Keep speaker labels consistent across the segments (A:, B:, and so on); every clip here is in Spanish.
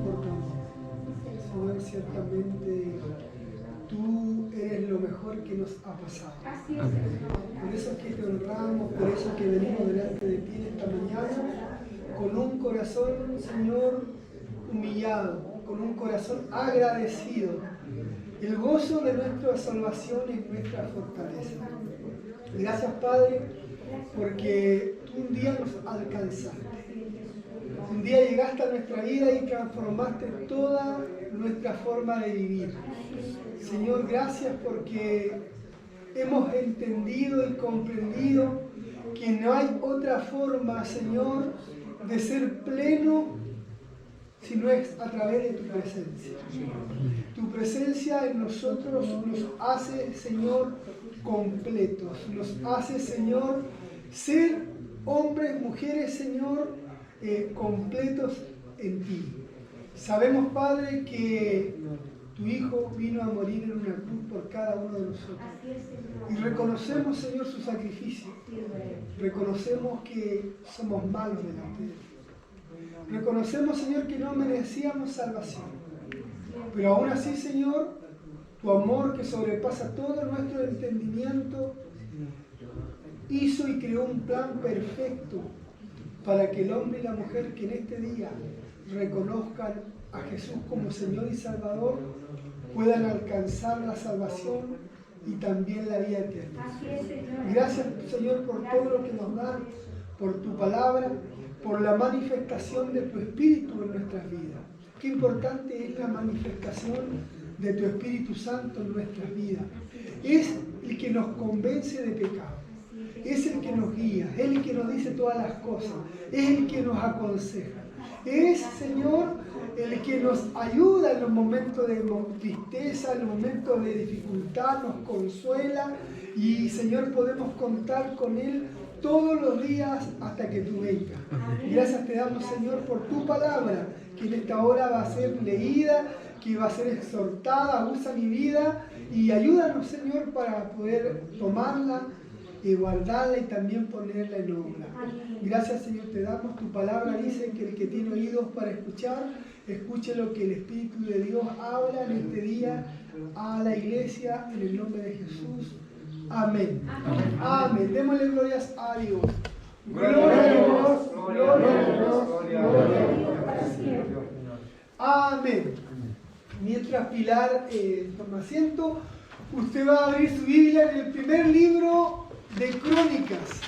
A: por tu amor. Señor, ciertamente tú eres lo mejor que nos ha pasado. Por eso es que te honramos, por eso es que venimos delante de ti esta mañana con un corazón, Señor, humillado, con un corazón agradecido. El gozo de nuestra salvación es nuestra fortaleza. Gracias, Padre, porque tú un día nos alcanzaste. Un día llegaste a nuestra vida y transformaste toda nuestra forma de vivir. Señor, gracias porque hemos entendido y comprendido que no hay otra forma, Señor, de ser pleno si no es a través de tu presencia. Tu presencia en nosotros nos hace, Señor, completos. Nos hace, Señor, ser hombres, mujeres, Señor, completos en ti. Sabemos, Padre, que tu Hijo vino a morir en una cruz por cada uno de nosotros. Y reconocemos, Señor, su sacrificio. Reconocemos que somos malos delante de ti. Reconocemos, Señor, que no merecíamos salvación. Pero aún así, Señor, tu amor que sobrepasa todo nuestro entendimiento hizo y creó un plan perfecto para que el hombre y la mujer que en este día reconozcan a Jesús como Señor y Salvador puedan alcanzar la salvación y también la vida eterna. Gracias, Señor, por todo lo que nos das, por tu palabra, por la manifestación de tu Espíritu en nuestras vidas. Qué importante es la manifestación de tu Espíritu Santo en nuestras vidas. Es el que nos convence de pecado. Es el que nos guía, es el que nos dice todas las cosas, es el que nos aconseja. Es, Señor, el que nos ayuda en los momentos de tristeza, en los momentos de dificultad, nos consuela y, Señor, podemos contar con Él todos los días hasta que tú vengas. Gracias te damos, Señor, por tu palabra, que en esta hora va a ser leída, que va a ser exhortada, usa mi vida y ayúdanos, Señor, para poder tomarla y guardarla y también ponerla en obra. Gracias, Señor, te damos. Tu palabra dice que el que tiene oídos para escuchar, escuche lo que el Espíritu de Dios habla en este día a la iglesia, en el nombre de Jesús. Amén. Amén. Amén. Démosle glorias a Dios. Gloria a Dios, gloria a Dios, gloria a Dios. Amén. Mientras Pilar toma asiento, usted va a abrir su Biblia en el primer libro de Crónicas.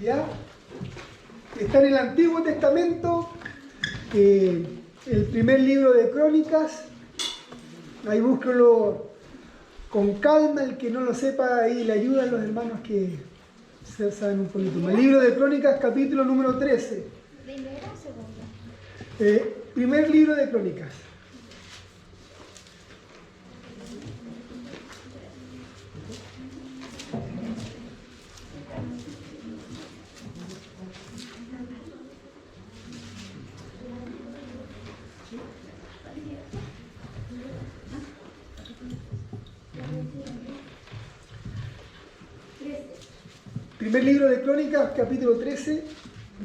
A: ¿Ya? Está en el Antiguo Testamento, el primer libro de Crónicas. Ahí búsquelo con calma, el que no lo sepa, ahí le ayudan los hermanos que saben un poquito más. El libro de Crónicas, capítulo número 13. ¿Primera o segunda? Primer libro de Crónicas. Primer libro de Crónicas, capítulo 13,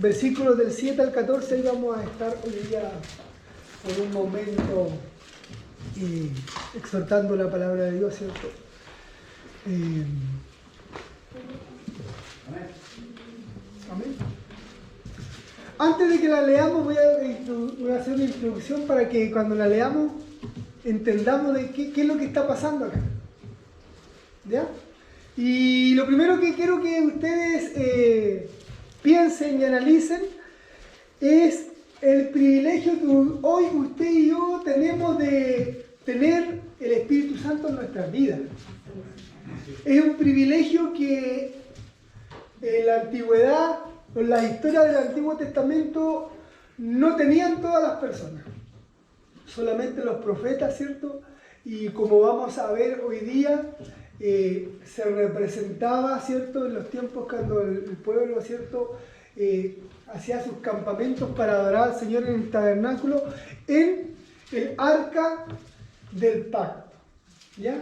A: versículos del 7 al 14, ahí vamos a estar hoy día por un momento exhortando la palabra de Dios, ¿cierto? Amén. Antes de que la leamos voy a hacer una introducción para que cuando la leamos entendamos de qué es lo que está pasando acá. ¿Ya? Y lo primero que quiero que ustedes piensen y analicen es el privilegio que hoy usted y yo tenemos de tener el Espíritu Santo en nuestras vidas. Es un privilegio que en la antigüedad, en la historia del Antiguo Testamento, no tenían todas las personas. Solamente los profetas, ¿cierto? Y como vamos a ver hoy día, se representaba, ¿cierto?, en los tiempos cuando el pueblo, ¿cierto?, hacía sus campamentos para adorar al Señor en el tabernáculo, en el arca del pacto, ¿ya?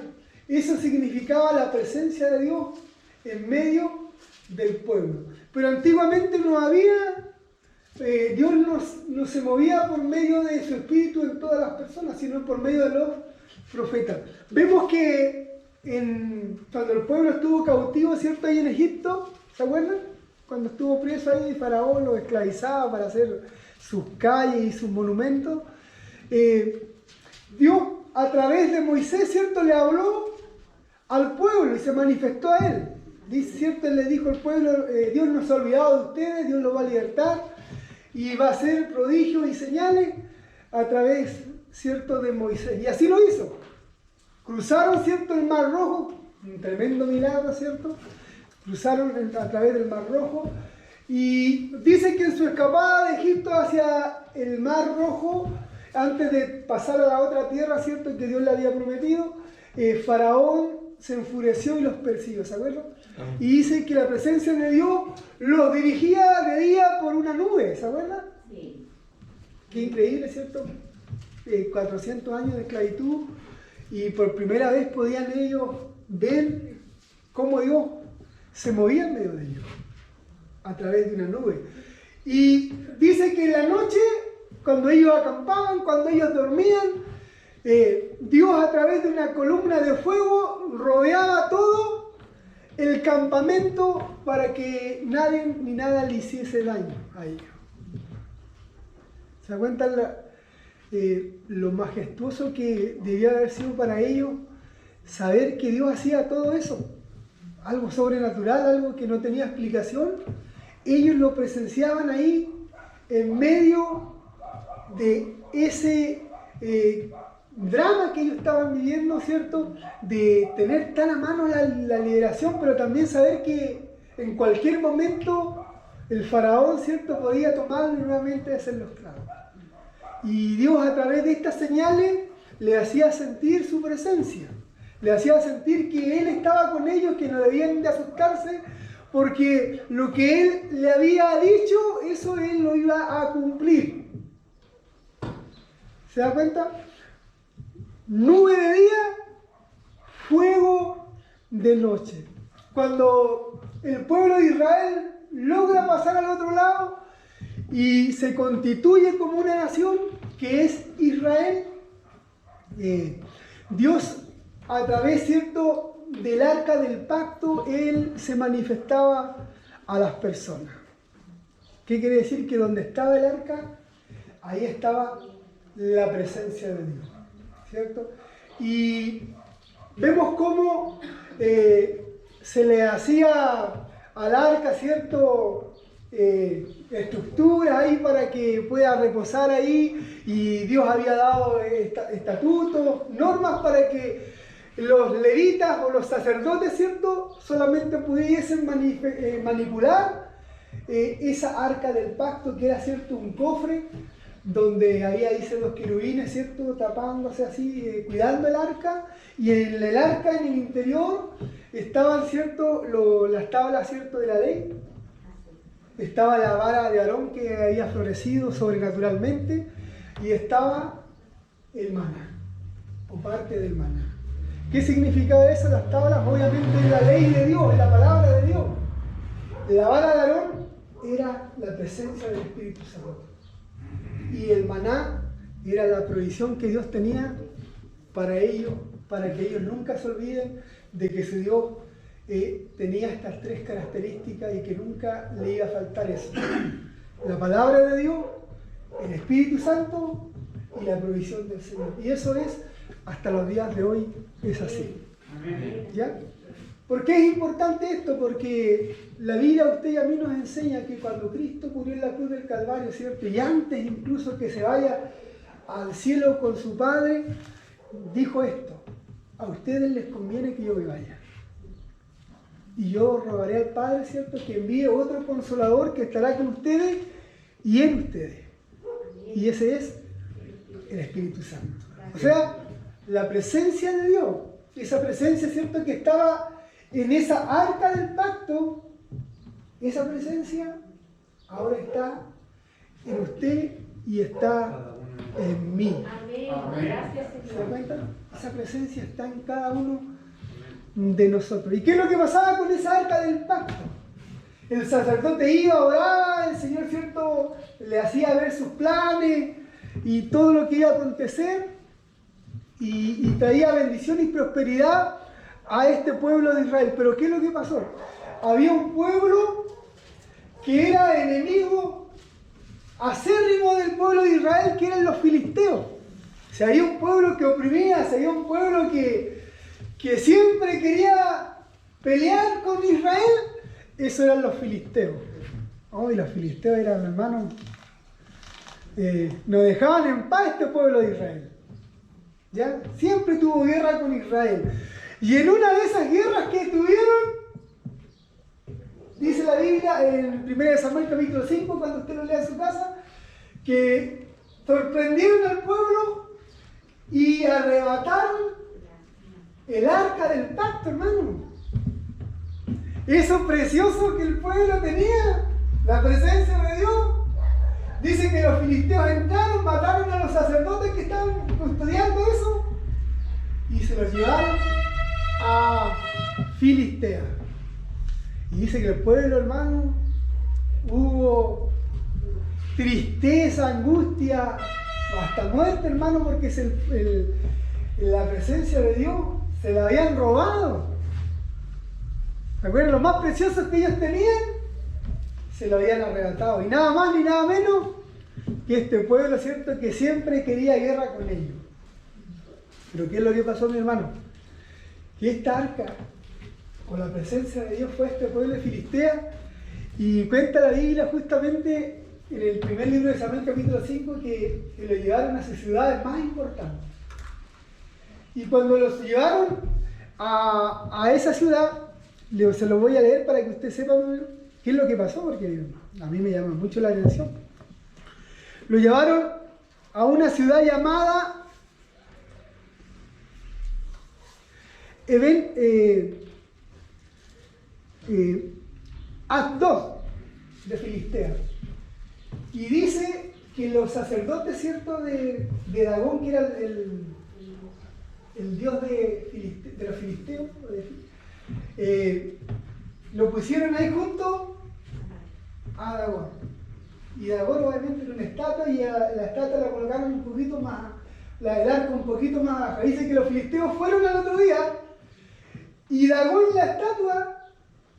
A: Eso significaba la presencia de Dios en medio del pueblo. Pero antiguamente no había Dios no se movía por medio de su espíritu en todas las personas, sino por medio de los profetas. Vemos que cuando el pueblo estuvo cautivo, ¿cierto? Ahí en Egipto, ¿se acuerdan? Cuando estuvo preso ahí, Faraón los esclavizaba para hacer sus calles y sus monumentos. Dios, a través de Moisés, ¿cierto? Le habló al pueblo y se manifestó a él. Dice, ¿cierto? Él le dijo al pueblo, Dios no se ha olvidado de ustedes, Dios los va a libertar y va a hacer prodigios y señales a través, ¿cierto? De Moisés. Y así lo hizo. Cruzaron, ¿cierto? El Mar Rojo, un tremendo milagro, ¿cierto? Cruzaron a través del Mar Rojo y dice que en su escapada de Egipto hacia el Mar Rojo, antes de pasar a la otra tierra, ¿cierto? Que Dios le había prometido, Faraón se enfureció y los persiguió, ¿se acuerdan? Y dice que la presencia de Dios los dirigía de día por una nube, ¿se acuerdan? Sí. Qué increíble, ¿cierto? 400 años de esclavitud y por primera vez podían ellos ver cómo Dios se movía en medio de ellos a través de una nube. Y dice que en la noche, cuando ellos acampaban, cuando ellos dormían, Dios a través de una columna de fuego rodeaba todo el campamento para que nadie ni nada le hiciese daño a ellos. ¿Se dan cuenta lo majestuoso que debía haber sido para ellos saber que Dios hacía todo eso? Algo sobrenatural, algo que no tenía explicación. Ellos lo presenciaban ahí en medio de ese drama que ellos estaban viviendo, ¿cierto? De tener tan a mano la liberación, pero también saber que en cualquier momento el faraón, ¿cierto? Podía tomarlo y nuevamente hacerlo esclavo. Y Dios a través de estas señales le hacía sentir su presencia. Le hacía sentir que Él estaba con ellos, que no debían de asustarse, porque lo que Él le había dicho, eso Él lo iba a cumplir. ¿Se da cuenta? Nube de día, fuego de noche. Cuando el pueblo de Israel logra pasar al otro lado y se constituye como una nación que es Israel, Dios a través, ¿cierto?, del arca del pacto, Él se manifestaba a las personas. ¿Qué quiere decir? Que donde estaba el arca, ahí estaba la presencia de Dios, ¿cierto? Y vemos cómo se le hacía al arca, ¿cierto?, estructuras ahí para que pueda reposar ahí, y Dios había dado estatutos, normas para que los levitas o los sacerdotes, ¿cierto?, solamente pudiesen manipular esa arca del pacto, que era, ¿cierto?, un cofre donde había, dice, los querubines, ¿cierto?, tapándose así, cuidando el arca, y en el arca, en el interior, estaban, ¿cierto?, las tablas, ¿cierto?, de la ley. Estaba la vara de Aarón que había florecido sobrenaturalmente, y estaba el maná, o parte del maná. ¿Qué significaba eso? Las tablas, obviamente, la ley de Dios, la palabra de Dios. La vara de Aarón era la presencia del Espíritu Santo. Y el maná era la provisión que Dios tenía para ellos, para que ellos nunca se olviden de que su Dios tenía estas tres características y que nunca le iba a faltar eso: la palabra de Dios, el Espíritu Santo y la provisión del Señor. Y eso es, hasta los días de hoy, es así. ¿Ya? ¿Por qué es importante esto? Porque la Biblia a usted y a mí nos enseña que cuando Cristo murió en la cruz del Calvario, ¿cierto?, y antes incluso que se vaya al cielo con su Padre, dijo esto: a ustedes les conviene que yo me vaya. Y yo rogaré al Padre, ¿cierto?, que envíe otro Consolador que estará con ustedes y en ustedes. Y ese es el Espíritu Santo. O sea, la presencia de Dios, esa presencia, ¿cierto?, que estaba en esa arca del pacto, esa presencia ahora está en usted y está en mí.
B: Amén. Gracias, Señor.
A: ¿Se da cuenta? Esa presencia está en cada uno de nosotros. ¿Y qué es lo que pasaba con esa arca del pacto? El sacerdote iba, oraba, el Señor, ¿cierto?, le hacía ver sus planes y todo lo que iba a acontecer y traía bendición y prosperidad a este pueblo de Israel. Pero ¿qué es lo que pasó? Había un pueblo que era enemigo acérrimo del pueblo de Israel, que eran los filisteos. Si había un pueblo que oprimía, si había un pueblo que siempre quería pelear con Israel, eso eran los filisteos. Oh, y los filisteos eran, hermanos, no dejaban en paz este pueblo de Israel. ¿Ya? Siempre tuvo guerra con Israel. Y en una de esas guerras que tuvieron, dice la Biblia en 1 Samuel capítulo 5, cuando usted lo lea en su casa, que sorprendieron al pueblo y arrebataron el arca del pacto, hermano. Eso precioso que el pueblo tenía, la presencia de Dios. Dice que los filisteos entraron, mataron a los sacerdotes que estaban custodiando eso y se los llevaron a Filistea. Y dice que el pueblo, hermano, hubo tristeza, angustia, hasta muerte, hermano, porque la presencia de Dios se la habían robado. ¿Se acuerdan? Lo más precioso que ellos tenían, se lo habían arrebatado. Y nada más ni nada menos que este pueblo, ¿cierto?, que siempre quería guerra con ellos. Pero ¿qué es lo que pasó, mi hermano? Que esta arca, con la presencia de Dios, fue a este pueblo de Filistea, y cuenta la Biblia justamente en el primer libro de Samuel capítulo 5 que lo llevaron a sus ciudades más importantes. Y cuando los llevaron a esa ciudad, se lo voy a leer para que usted sepa qué es lo que pasó, porque a mí me llama mucho la atención. Lo llevaron a una ciudad llamada Asdod de Filistea. Y dice que los sacerdotes, ¿cierto?, de Dagón, que era el dios de los filisteos, lo pusieron ahí junto a Dagón. Y Dagón obviamente era una estatua, y a la estatua la colocaron un poquito más, el arco un poquito más baja. Dice que los filisteos fueron al otro día y Dagón, la estatua,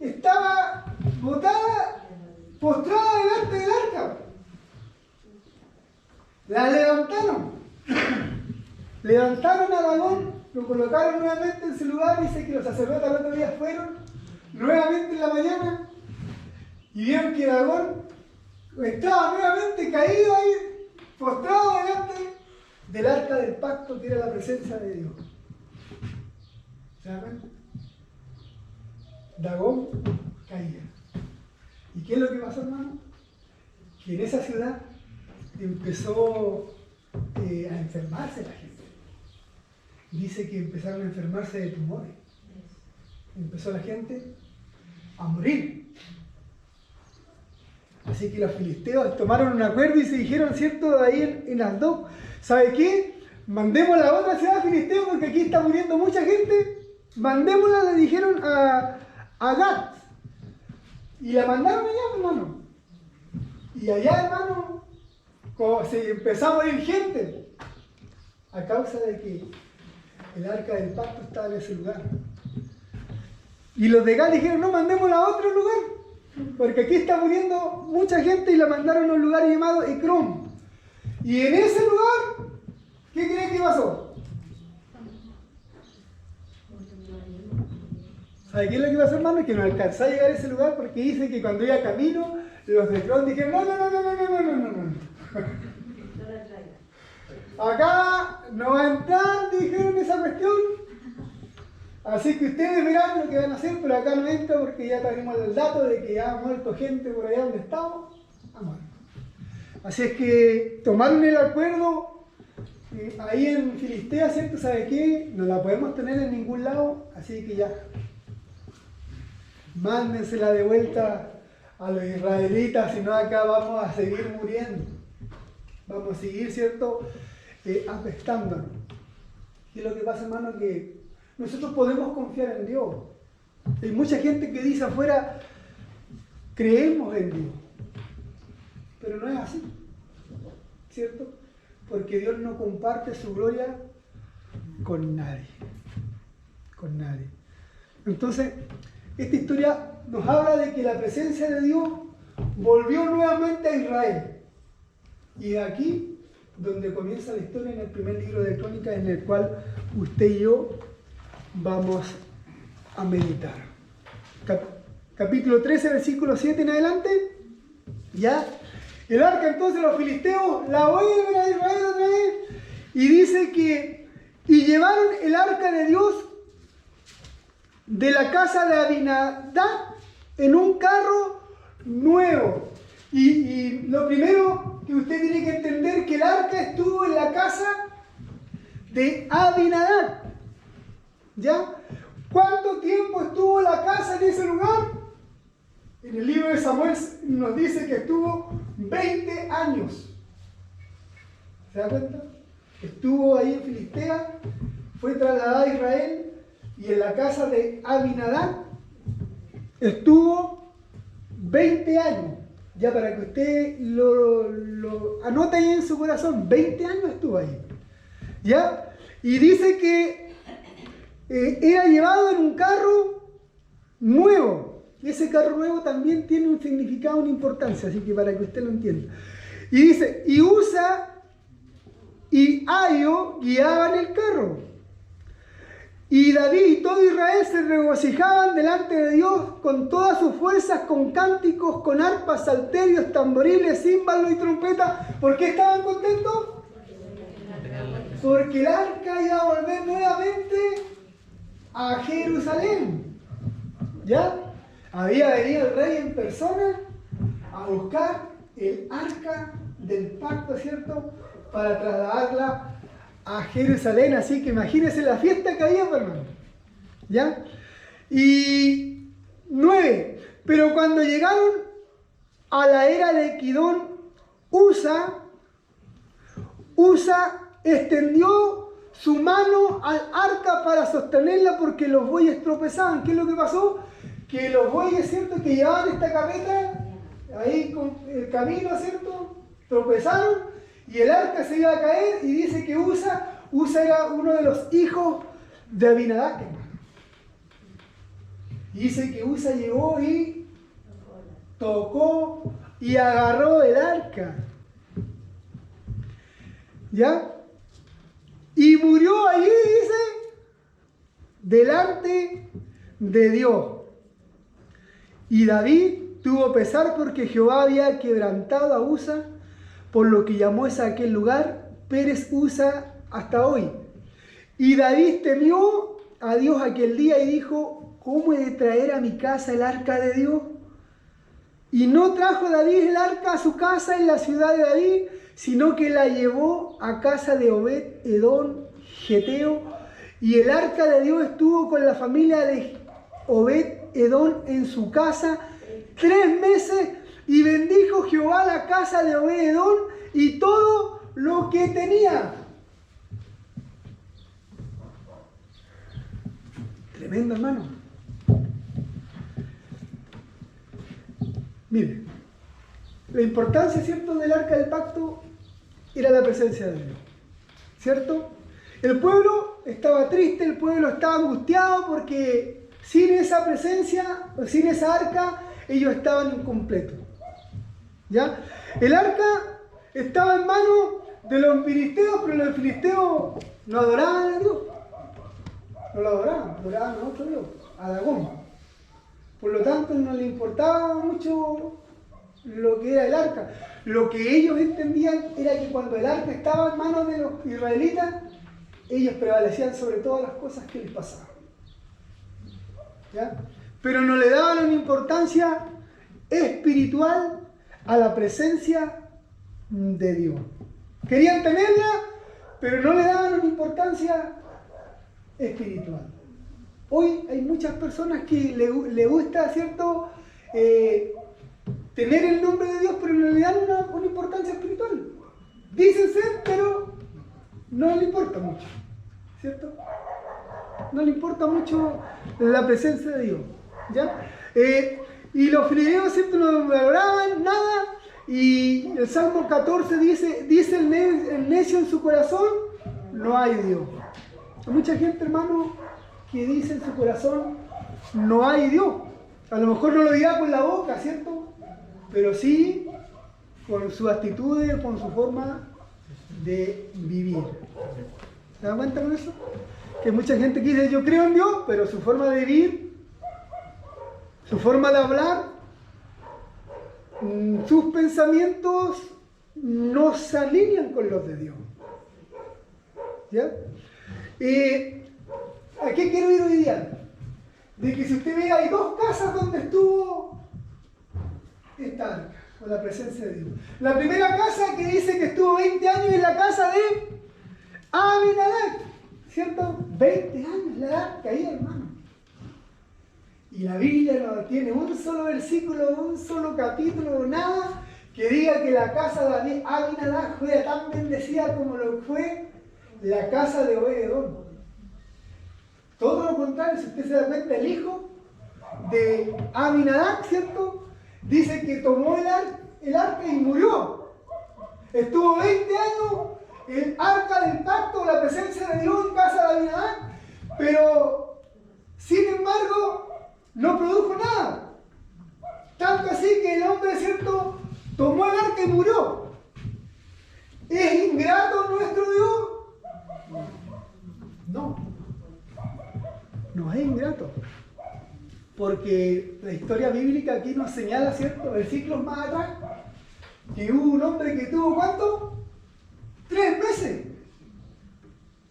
A: estaba botada, postrada delante del arca. La levantaron a Dagón, lo colocaron nuevamente en su lugar. Dice que los sacerdotes al otro día fueron nuevamente en la mañana y vieron que Dagón estaba nuevamente caído ahí, postrado delante del arca del pacto, que era la presencia de Dios. ¿Se dan cuenta? Dagón caía. ¿Y qué es lo que pasó, hermano? Que en esa ciudad empezó a enfermarse la gente. Dice que empezaron a enfermarse de tumores. Empezó la gente a morir. Así que los filisteos tomaron un acuerdo y se dijeron, ¿cierto?, ahí en Asdod, ¿sabe qué? Mandemos a la otra ciudad filisteo porque aquí está muriendo mucha gente. Mandémosla, le dijeron a Gat. Y la mandaron allá, hermano. Y allá, hermano, se empezó a morir gente a causa de que el arca del pacto estaba en ese lugar. Y los de Gat dijeron, no, mandémosla a otro lugar, porque aquí está muriendo mucha gente, y la mandaron a un lugar llamado Ecrón. Y en ese lugar, ¿qué creen que pasó? ¿Sabe qué es lo que pasó, hermano? Que no alcanzó a llegar a ese lugar, porque dice que cuando iba camino, los de Ecrón dijeron, no. Acá no va a entrar, dijeron esa cuestión. Así que ustedes verán lo que van a hacer, pero acá no entra porque ya tenemos el dato de que ya ha muerto gente por allá donde estamos. Ha muerto. Así es que tomaron el acuerdo ahí en Filistea, ¿cierto? ¿Sabe qué? No la podemos tener en ningún lado, así que ya. Mándensela de vuelta a los israelitas, si no acá vamos a seguir muriendo. Vamos a seguir, ¿cierto?, apestándonos. ¿Qué es lo que pasa, hermano? Que nosotros podemos confiar en Dios. Hay mucha gente que dice afuera, creemos en Dios. Pero no es así, ¿cierto? Porque Dios no comparte su gloria con nadie. Con nadie. Entonces, esta historia nos habla de que la presencia de Dios volvió nuevamente a Israel. Y de aquí, donde comienza la historia en el primer libro de Crónicas, en el cual usted y yo vamos a meditar. Capítulo 13, versículo 7 en adelante. Ya. El arca entonces los filisteos la vuelven a Israel otra vez. Y dice que, y llevaron el arca de Dios de la casa de Abinadab en un carro nuevo. Y lo primero que usted tiene que entender que el arca estuvo en la casa de Abinadab. ¿Ya? ¿Cuánto tiempo estuvo la casa en ese lugar? En el libro de Samuel nos dice que estuvo 20 años. ¿Se da cuenta? Estuvo ahí en Filistea, fue trasladada a Israel y en la casa de Abinadab estuvo 20 años. Ya para que usted lo anote ahí en su corazón, 20 años estuvo ahí. ¿Ya? Y dice que era llevado en un carro nuevo. Y ese carro nuevo también tiene un significado, una importancia, así que para que usted lo entienda. Y dice, y Usa y Ahio guiaban el carro. Y David y todo Israel se regocijaban delante de Dios con todas sus fuerzas, con cánticos, con arpas, salterios, tamboriles, címbalos y trompetas. ¿Por qué estaban contentos? Porque el arca iba a volver nuevamente a Jerusalén. ¿Ya? Había venido el rey en persona a buscar el arca del pacto, ¿cierto? Para trasladarla a Jerusalén. Así que imagínense la fiesta que había, hermano. ¿Ya? Y 9. Pero cuando llegaron a la era de Kidón, Usa extendió su mano al arca para sostenerla porque los bueyes tropezaban. ¿Qué es lo que pasó? Que los bueyes, ¿cierto?, que llevaban esta carreta ahí con el camino, ¿cierto?, tropezaron y el arca se iba a caer. Y dice que Usa era uno de los hijos de Abinadab. Y dice que Usa llegó y tocó y agarró el arca. ¿Ya? Y murió allí, dice, delante de Dios. Y David tuvo pesar porque Jehová había quebrantado a Usa, por lo que llamó a aquel lugar Pérez Usa hasta hoy. Y David temió a Dios aquel día y dijo, ¿cómo he de traer a mi casa el arca de Dios? Y no trajo David el arca a su casa en la ciudad de David, sino que la llevó a casa de Obed-Edom, Geteo, y el arca de Dios estuvo con la familia de Obed-Edom en su casa 3 meses, y bendijo Jehová la casa de Obed-Edom y todo lo que tenía. Tremendo, hermano. Mire, la importancia, ¿cierto?, del arca del pacto era la presencia de Dios, ¿cierto? El pueblo estaba triste, el pueblo estaba angustiado porque sin esa presencia, sin esa arca, ellos estaban incompletos. ¿Ya? El arca estaba en manos de los filisteos, pero los filisteos no adoraban a Dios. No lo adoraban a otro Dios, a Dagón. Por lo tanto, no les importaba mucho lo que era el arca. Lo que ellos entendían era que cuando el arca estaba en manos de los israelitas, ellos prevalecían sobre todas las cosas que les pasaban. ¿Ya? Pero no le daban una importancia espiritual a la presencia de Dios. Querían tenerla, pero no le daban una importancia espiritual. Hoy hay muchas personas que le gusta, ¿cierto?, tener el nombre de Dios, pero no le dan una importancia espiritual. Dicen ser, pero no le importa mucho, ¿cierto? No le importa mucho la presencia de Dios, ¿ya? Y los filisteos siempre no valoraban nada. Y el Salmo 14 dice el necio en su corazón, no hay Dios. Hay mucha gente, hermano, que dice en su corazón, no hay Dios. A lo mejor no lo dirá con la boca, ¿cierto? Pero sí con sus actitudes, con su forma de vivir. ¿Se dan cuenta con eso? Que mucha gente que dice, yo creo en Dios, pero su forma de vivir, su forma de hablar, sus pensamientos no se alinean con los de Dios. ¿Ya? ¿A qué quiero ir hoy día? De que si usted ve, hay dos casas donde estuvo esta arca, con la presencia de Dios. La primera casa que dice que estuvo 20 años es la casa de Abinadab, ¿cierto? 20 años la arca ahí, hermano. Y la Biblia no tiene un solo versículo, un solo capítulo, nada que diga que la casa de Abinadab fue tan bendecida como lo fue la casa de Obed-Edom. Todo lo contrario, si usted se da cuenta, el hijo de Abinadab, ¿cierto? Dice que tomó el arca y murió. Estuvo 20 años el arca del pacto, la presencia de Dios en casa de Abinadab, pero sin embargo no produjo nada. Tanto así que el hombre, ¿cierto?, tomó el arca y murió. ¿Es ingrato nuestro Dios? No. No es ingrato. Porque la historia bíblica aquí nos señala, ¿cierto?, versículos más atrás, que hubo un hombre que tuvo, ¿cuánto? 3 meses.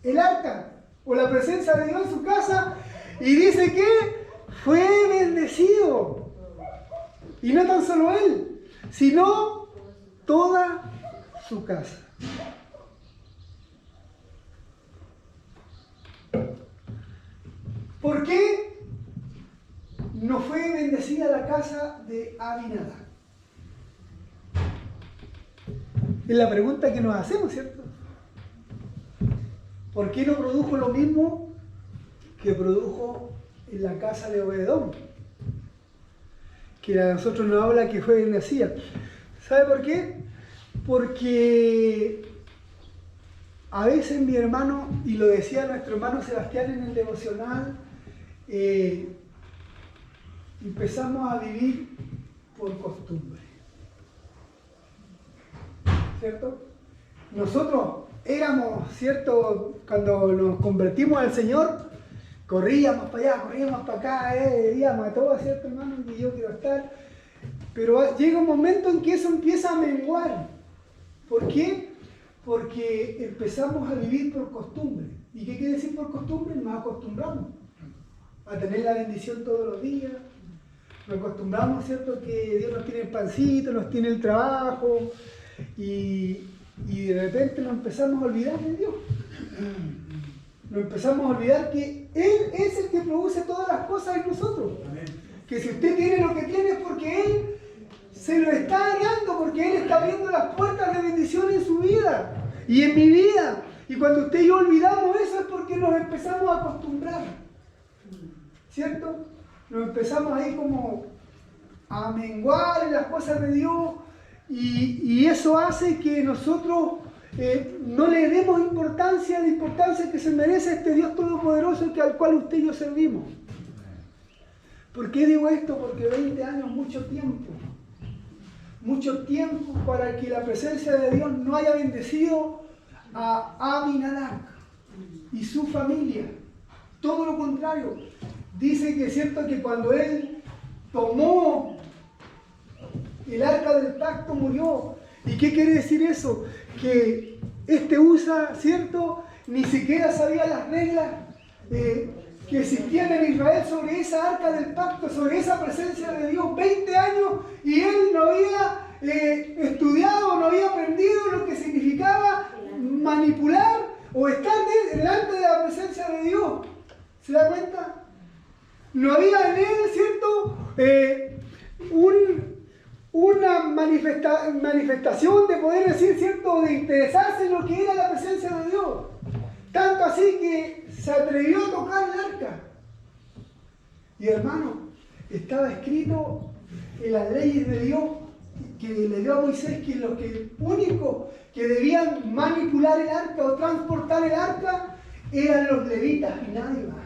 A: El arca, o la presencia de Dios en su casa, y dice que fue bendecido. Y no tan solo él, sino toda su casa. ¿Por qué no fue bendecida la casa de Abinadab? Es la pregunta que nos hacemos, ¿cierto? ¿Por qué no produjo lo mismo que produjo en la casa de Obed-Edom? Que a nosotros nos habla que fue bendecida. ¿Sabe por qué? Porque a veces, mi hermano, y lo decía nuestro hermano Sebastián en el devocional, empezamos a vivir por costumbre. ¿Cierto? Nosotros éramos, ¿cierto?, cuando nos convertimos al Señor, corríamos para allá, corríamos para acá, íbamos a todo, ¿cierto, hermano? Y yo quiero estar. Pero llega un momento en que eso empieza a menguar. ¿Por qué? Porque empezamos a vivir por costumbre. ¿Y qué quiere decir por costumbre? Nos acostumbramos a tener la bendición todos los días. Nos acostumbramos, ¿cierto?, que Dios nos tiene el pancito, nos tiene el trabajo, y de repente nos empezamos a olvidar de Dios. Nos empezamos a olvidar que Él es el que produce todas las cosas en nosotros. Amén. Que si usted tiene lo que tiene es porque Él se lo está dando, porque Él está abriendo las puertas de bendición en su vida y en mi vida. Y cuando usted y yo olvidamos eso es porque nos empezamos a acostumbrar. ¿Cierto? Nos empezamos ahí como a menguar en las cosas de Dios, y eso hace que nosotros no le demos la importancia que se merece este Dios Todopoderoso al cual usted y yo servimos. ¿Por qué digo esto? Porque 20 años, mucho tiempo para que la presencia de Dios no haya bendecido a Abinadab y su familia. Todo lo contrario. Dice que es cierto que cuando él tomó el arca del pacto murió. ¿Y qué quiere decir eso? Que Usa, ¿cierto?, ni siquiera sabía las reglas que existían en Israel sobre esa arca del pacto, sobre esa presencia de Dios. 20 años y él no había estudiado, no había aprendido lo que significaba manipular o estar delante de la presencia de Dios. ¿Se da cuenta? No había en él, ¿cierto?, una manifestación de poder decir, ¿cierto?, de interesarse en lo que era la presencia de Dios. Tanto así que se atrevió a tocar el arca. Y hermano, estaba escrito en las leyes de Dios que le dio a Moisés, que los únicos que debían manipular el arca o transportar el arca eran los levitas y nadie más.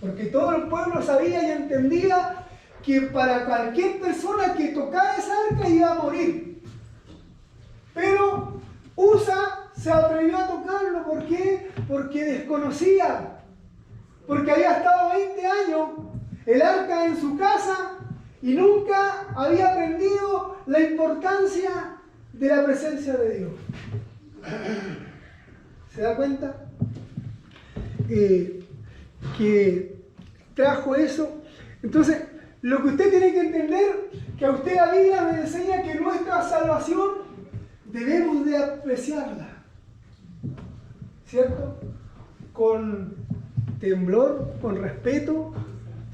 A: Porque todo el pueblo sabía y entendía que para cualquier persona que tocara esa arca iba a morir. Pero Usa se atrevió a tocarlo. ¿Por qué? Porque desconocía. Porque había estado 20 años el arca en su casa y nunca había aprendido la importancia de la presencia de Dios. ¿Se da cuenta? Que trajo eso. Entonces, lo que usted tiene que entender, que a usted la Biblia me enseña que nuestra salvación debemos de apreciarla, ¿cierto? Con temblor, con respeto,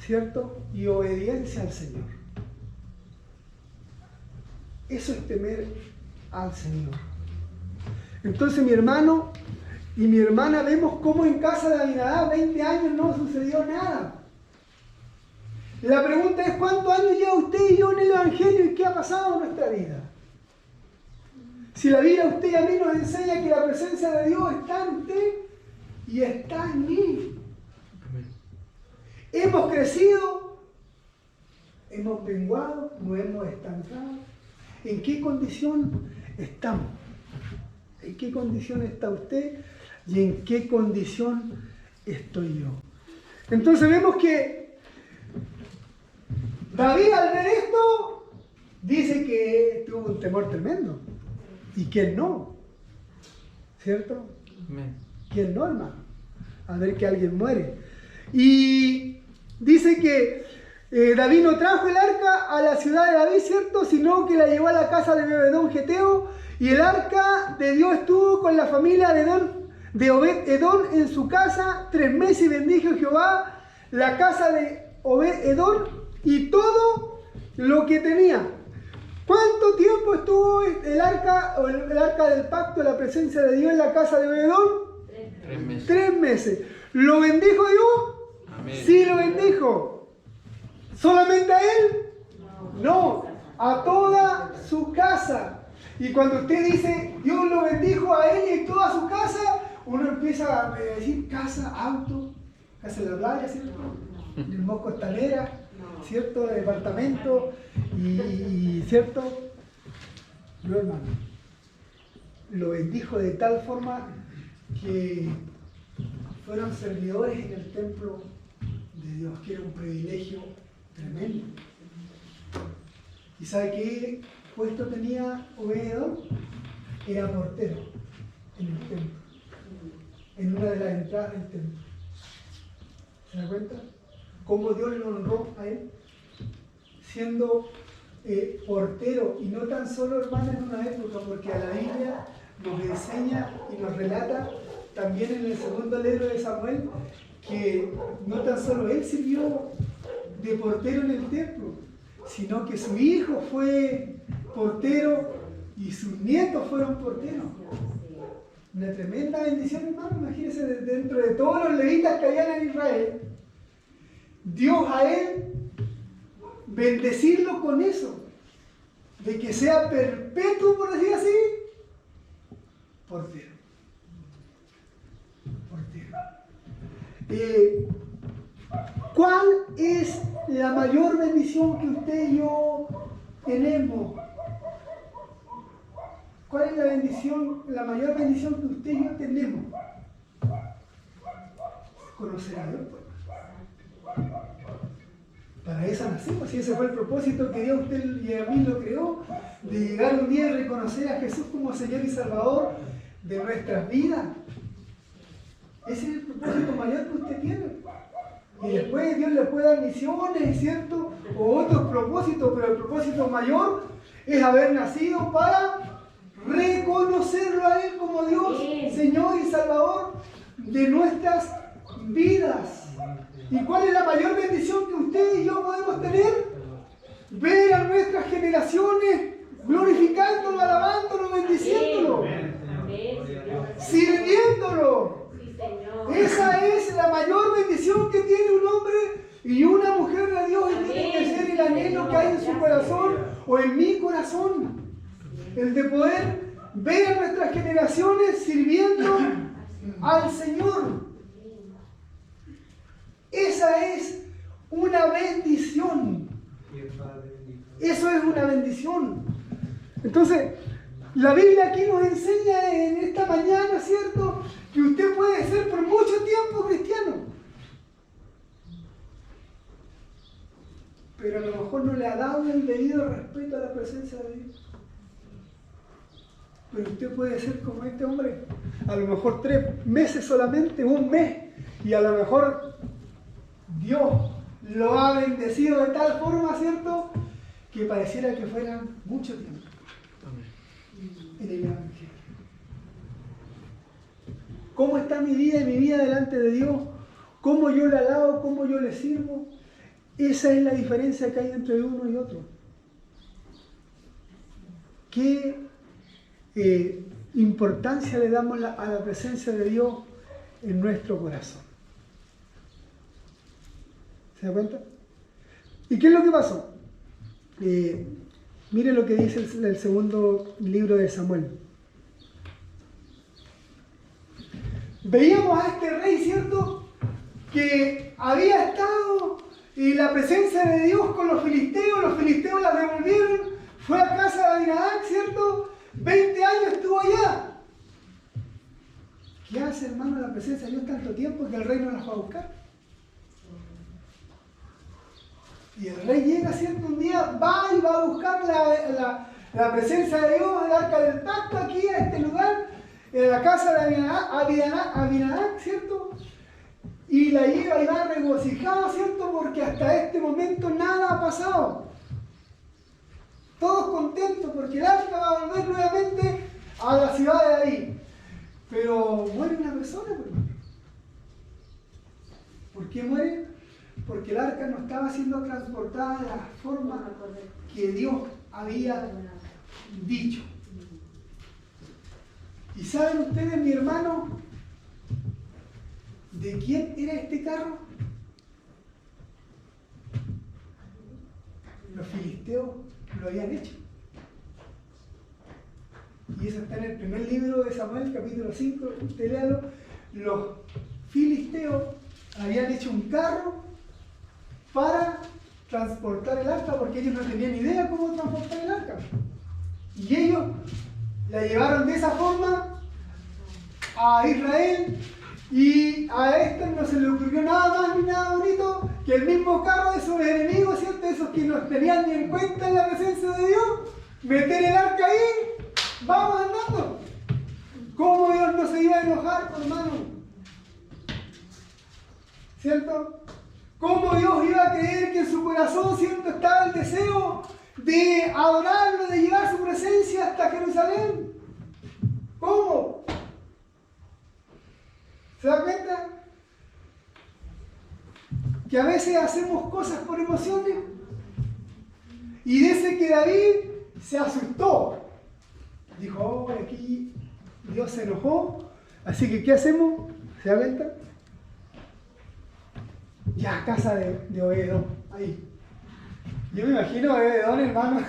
A: ¿cierto? Y obediencia al Señor. Eso es temer al Señor. Entonces, mi hermano y mi hermana, vemos cómo en casa de Abinadab 20 años no sucedió nada. La pregunta es: ¿cuántos años lleva usted y yo en el Evangelio y qué ha pasado en nuestra vida? Si la Biblia a usted y a mí nos enseña que la presencia de Dios está en usted y está en mí. Hemos crecido, hemos menguado, nos hemos estancado. ¿En qué condición estamos? ¿En qué condición está usted y en qué condición estoy yo? Entonces vemos que David, al ver esto, dice que tuvo un temor tremendo. ¿Y quién no? ¿Cierto?
C: Amén.
A: ¿Quién no, hermano? A ver que alguien muere. Y dice que David no trajo el arca a la ciudad de David, ¿cierto? Sino que la llevó a la casa de Obed-edom Geteo. Y el arca de Dios estuvo con la familia de Obed-edom en su casa 3 meses, y bendijo Jehová la casa de Obed-edom y todo lo que tenía. ¿Cuánto tiempo estuvo el arca del pacto, la presencia de Dios en la casa de Obed-edom?
C: 3 meses.
A: 3 meses. ¿Lo bendijo Dios?
C: Amén.
A: Sí, lo bendijo. ¿Solamente a él? No, a toda su casa. Y cuando usted dice Dios lo bendijo a él y toda su casa, uno empieza a decir casa, auto, casa de la playa, ¿cierto? El Mosco Costanera, ¿cierto? Departamento y ¿cierto? No, hermano. Lo bendijo de tal forma que fueron servidores en el templo de Dios, que era un privilegio tremendo. ¿Y sabe qué puesto tenía Obed-edom? Era portero en el templo, en una de las entradas del templo. ¿Se da cuenta? Cómo Dios lo honró a él, siendo portero, y no tan solo, hermano, en una época, porque a la Biblia nos enseña y nos relata también en el segundo libro de Samuel que no tan solo él sirvió de portero en el templo, sino que su hijo fue portero y sus nietos fueron porteros. Una tremenda bendición, hermano. Imagínense, dentro de todos los levitas que habían en Israel, Dios a él bendecirlo con eso, de que sea perpetuo, por decir así, portero. ¿Cuál es la mayor bendición que usted y yo tenemos? ¿Cuál es la mayor bendición que usted y yo tenemos? Conocer a Dios. Para eso nacimos, y ese fue el propósito que Dios a usted y a mí lo creó, de llegar un día a reconocer a Jesús como Señor y Salvador de nuestras vidas. Ese es el propósito mayor que usted tiene. Y después Dios le puede dar misiones, ¿cierto? O otros propósitos, pero el propósito mayor es haber nacido para reconocerlo a Él como Dios, Señor y Salvador de nuestras vidas. ¿Y cuál es la mayor bendición que usted y yo podemos tener? Ver a nuestras generaciones glorificándolo, alabándolo, bendiciéndolo, sirviéndolo. Esa es la mayor bendición que tiene un hombre y una mujer de Dios, y tiene que ser el anhelo que hay en su corazón o en mi corazón. El de poder ver a nuestras generaciones sirviendo al Señor. Esa es una bendición. Eso es una bendición. Entonces, la Biblia aquí nos enseña en esta mañana, ¿cierto?, que usted puede ser por mucho tiempo cristiano, pero a lo mejor no le ha dado el debido respeto a la presencia de Dios. Pero usted puede ser como este hombre, a lo mejor 3 meses solamente, 1 mes, y a lo mejor Dios lo ha bendecido de tal forma, ¿cierto?, que pareciera que fuera mucho tiempo en el Evangelio. ¿Cómo está mi vida y mi vida delante de Dios? ¿Cómo yo le alabo? ¿Cómo yo le sirvo? Esa es la diferencia que hay entre uno y otro. ¿Qué importancia le damos a la presencia de Dios en nuestro corazón? ¿Se da cuenta? ¿Y qué es lo que pasó? Mire lo que dice el segundo libro de Samuel. Veíamos a este rey, ¿cierto?, que había estado en la presencia de Dios con los filisteos la devolvieron, fue a casa de Abinadab, ¿cierto?, 20 años estuvo allá. ¿Qué hace, hermano, la presencia de Dios tanto tiempo que el rey no la fue a buscar? Y el rey llega, ¿cierto?, un día, va a buscar la presencia de Dios, el arca del pacto, aquí a este lugar, en la casa de Abinadab, ¿cierto? Y la lleva y va regocijado, ¿cierto?, porque hasta este momento nada ha pasado. Todos contentos porque el arca va a volver nuevamente a la ciudad de David. Pero muere una persona, hermano. ¿Por qué muere? Porque el arca no estaba siendo transportada de la forma que Dios había dicho. ¿Y saben ustedes, mi hermano, de quién era este carro? Los filisteos lo habían hecho. Y eso está en el primer libro de Samuel, capítulo 5, usted léalo. Los filisteos habían hecho un carro para transportar el arca, porque ellos no tenían idea cómo transportar el arca. Y ellos la llevaron de esa forma a Israel, y a este no se le ocurrió nada más ni nada bonito que el mismo carro de sus enemigos, ¿cierto?, esos que no tenían ni en cuenta en la presencia de Dios, meter el arca ahí, vamos andando. ¿Cómo Dios no se iba a enojar, hermano? ¿Cierto? ¿Cómo Dios iba a creer que en su corazón, ¿cierto?, estaba el deseo de adorarlo, de llevar su presencia hasta Jerusalén? ¿Cómo? ¿Se da cuenta? Que a veces hacemos cosas por emociones. Y dice que David se asustó. Dijo, oh, aquí Dios se enojó. Así que, ¿qué hacemos? ¿Se da cuenta? Ya, casa de Obededón, ahí. Yo me imagino a Obededón, hermano,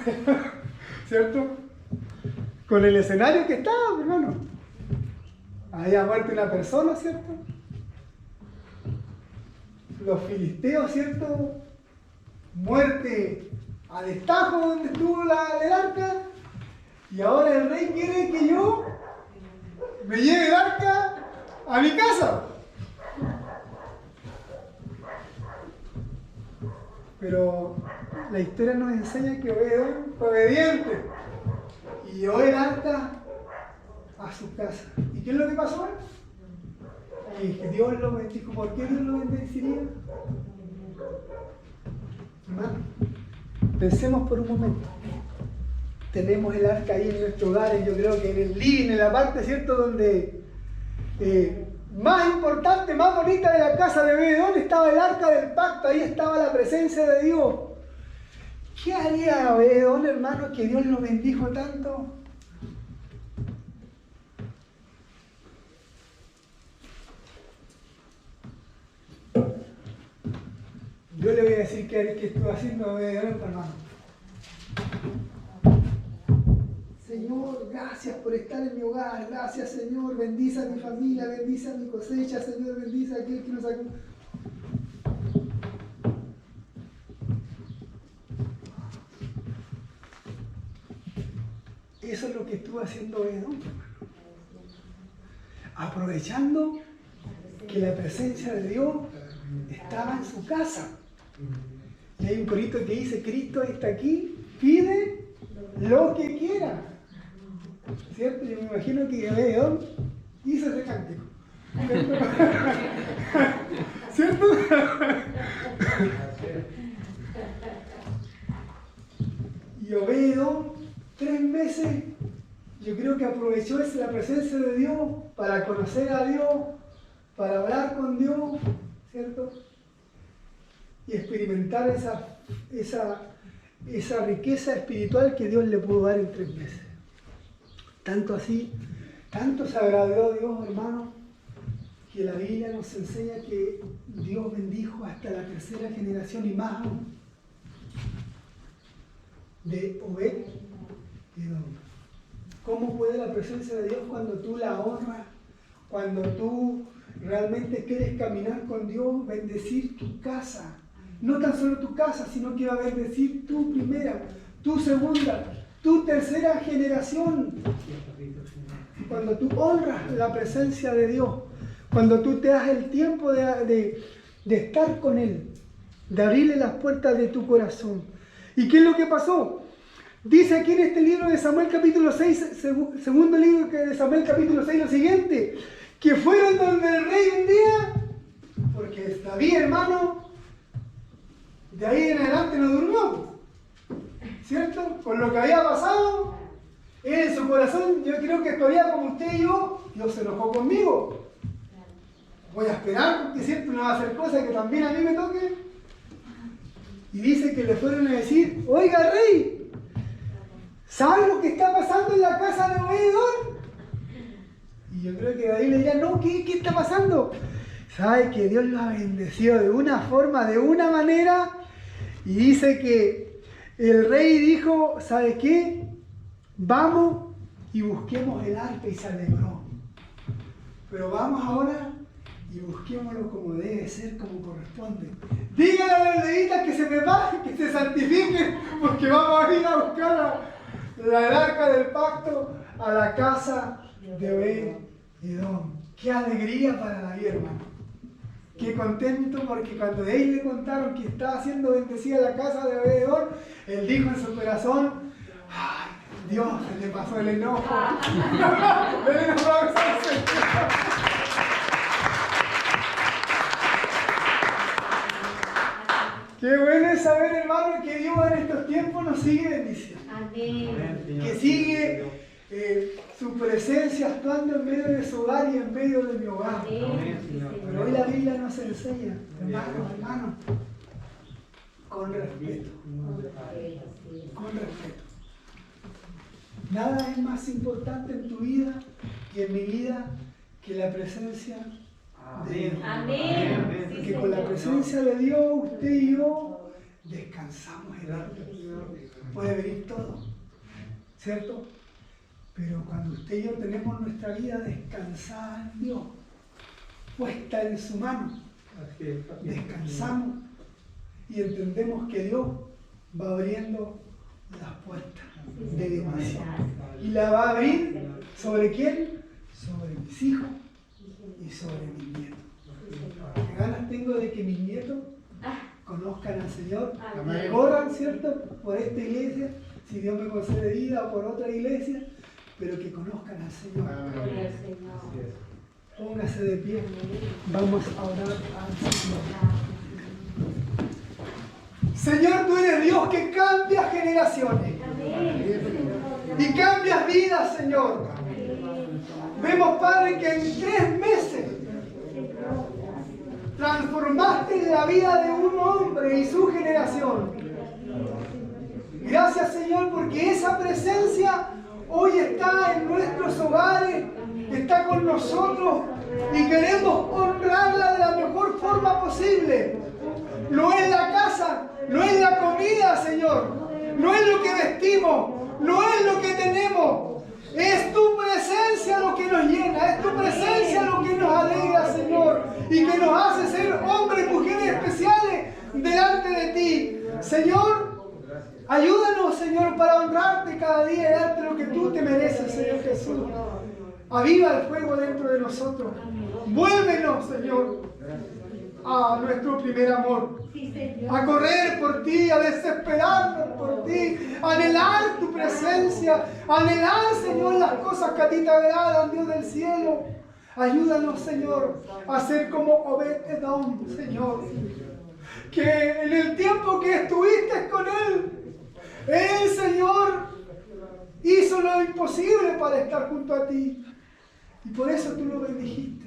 A: ¿cierto? Con el escenario que estaba, hermano. Había muerto una persona, ¿cierto? Los filisteos, ¿cierto? Muerte a destajo donde estuvo el arca. Y ahora el rey quiere que yo me lleve el arca a mi casa. Pero la historia nos enseña que Obededón fue obediente y llevó el arca a su casa. ¿Y qué es lo que pasó? Que Dios lo bendijo. ¿Por qué Dios lo bendeciría? Hermano, pensemos por un momento. Tenemos el arca ahí en nuestro hogar, y yo creo que en el living, en la parte, ¿cierto?, donde más importante, más bonita de la casa de Obededón, estaba el arca del pacto, ahí estaba la presencia de Dios. ¿Qué haría Obededón, hermano, que Dios lo bendijo tanto? Yo le voy a decir qué estuve haciendo de delante, hermano. Señor, gracias por estar en mi hogar. Gracias, Señor. Bendice a mi familia, bendice a mi cosecha, Señor. Bendice a aquel que nos sacó. Eso es lo que estuvo haciendo Edom, aprovechando que la presencia de Dios estaba en su casa. Y hay un corito que dice: Cristo está aquí, pide lo que quiera. ¿Cierto? Yo me imagino que Edom hizo ese cántico. ¿Cierto? Y Obed-Edom, 3 meses, yo creo que aprovechó la presencia de Dios para conocer a Dios, para hablar con Dios, ¿cierto? Y experimentar esa riqueza espiritual que Dios le pudo dar en 3 meses. Tanto así, tanto se agradó a Dios, hermano, que la Biblia nos enseña que Dios bendijo hasta la 3ª generación y más aún de Obed-Edom. ¿Cómo puede la presencia de Dios cuando tú la honras, cuando tú realmente quieres caminar con Dios, bendecir tu casa? No tan solo tu casa, sino que va a bendecir tu primera, tu segunda, tu 3ª generación. Cuando tú honras la presencia de Dios, cuando tú te das el tiempo de estar con Él, de abrirle las puertas de tu corazón. ¿Y qué es lo que pasó? Dice aquí en este libro de Samuel capítulo 6, segundo libro de Samuel capítulo 6, lo siguiente: que fueron donde el rey un día, porque David, hermano, de ahí en adelante no durmió, ¿cierto? Con lo que había pasado, él en su corazón, yo creo que todavía como usted y yo, Dios se enojó conmigo. Voy a esperar, porque siempre no va a hacer cosas que también a mí me toque. Y dice que le fueron a decir: oiga, rey, ¿sabe lo que está pasando en la casa de Obed-Edom? Y yo creo que David le diría: no, ¿qué está pasando? Sabe que Dios lo ha bendecido de una forma, de una manera. Y dice que el rey dijo: ¿sabe qué? Vamos y busquemos el arca, y se alegró. Pero vamos ahora y busquémoslo como debe ser, como corresponde. Díganle a los levitas que se preparen, que se santifiquen, porque vamos a ir a buscar el arca del pacto a la casa de Obed-Edom. Qué alegría para David, hermano. Qué contento, porque cuando de él le contaron que estaba siendo bendecida la casa de Obed-Edom, él dijo en su corazón: ¡ay, Dios, se le pasó el enojo! Qué bueno es saber, hermano, que Dios en estos tiempos nos sigue bendiciendo. Amén. Que sigue su presencia actuando en medio de su hogar y en medio de mi hogar. Amén. Pero hoy la Biblia nos enseña, hermano, con respeto. Con respeto. Nada es más importante en tu vida y en mi vida que la presencia de Dios. Amén. Porque con la presencia de Dios, usted y yo descansamos en Él. Puede venir todo, ¿cierto? Pero cuando usted y yo tenemos nuestra vida descansada en Dios, puesta en su mano, descansamos y entendemos que Dios va abriendo las puertas de bendición. Y la va a abrir ¿sobre quién? Sobre mis hijos y sobre mis nietos. Qué ganas tengo de que mis nietos conozcan al Señor, corran, ¿cierto?, por esta iglesia, si Dios me concede vida, o por otra iglesia, pero que conozcan al Señor. Póngase de pie, vamos a orar al Señor. Señor, tú eres Dios que cambia generaciones y cambias vidas, Señor. Vemos, Padre, que en 3 meses transformaste la vida de un hombre y su generación. Gracias, Señor, porque esa presencia hoy está en nuestros hogares, está con nosotros y queremos honrarla de la mejor forma posible. No es la casa, no es la comida, Señor, no es lo que vestimos, no es lo que tenemos. Es tu presencia lo que nos llena, es tu presencia lo que nos alegra, Señor, y que nos hace ser hombres y mujeres especiales delante de ti. Señor, ayúdanos, Señor, para honrarte cada día y darte lo que tú te mereces, Señor Jesús. Aviva el fuego dentro de nosotros. Vuélvenos, Señor, a nuestro primer amor. A correr por ti, a desesperarnos por ti, a anhelar tu presencia, a anhelar, Señor, las cosas que a ti te agradan, Dios del cielo. Ayúdanos, Señor, a ser como Obed-Edom, Señor. Que en el tiempo que estuviste con él, Señor, hizo lo imposible para estar junto a ti. Y por eso tú lo bendijiste.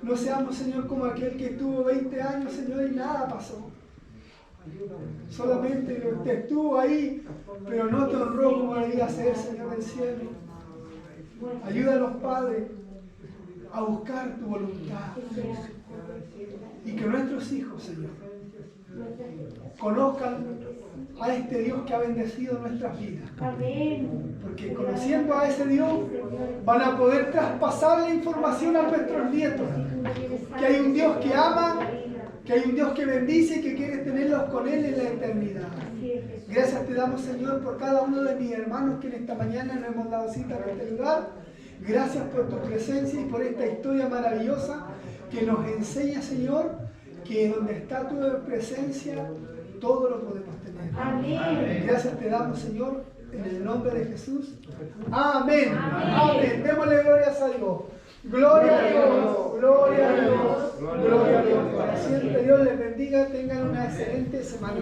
A: No seamos, Señor, como aquel que estuvo 20 años, Señor, y nada pasó. Solamente te estuvo ahí, pero no te honró como debía ser, Señor del cielo. Ayúdanos, Padre, a buscar tu voluntad. Y que nuestros hijos, Señor, conozcan a este Dios que ha bendecido nuestras vidas. Porque conociendo a ese Dios van a poder traspasar la información a nuestros nietos. Que hay un Dios que ama, que hay un Dios que bendice y que quiere tenerlos con Él en la eternidad. Gracias te damos, Señor, por cada uno de mis hermanos que en esta mañana nos hemos dado cita en este lugar. Gracias por tu presencia y por esta historia maravillosa que nos enseña, Señor, que donde está tu presencia, todo lo podemos tener. Amén. Gracias te damos, Señor, en el nombre de Jesús. Amén. Amén. Démosle glorias a Dios. Gloria a Dios. Gloria a Dios. Gloria a Dios. Para siempre Dios les bendiga. Tengan una excelente semana.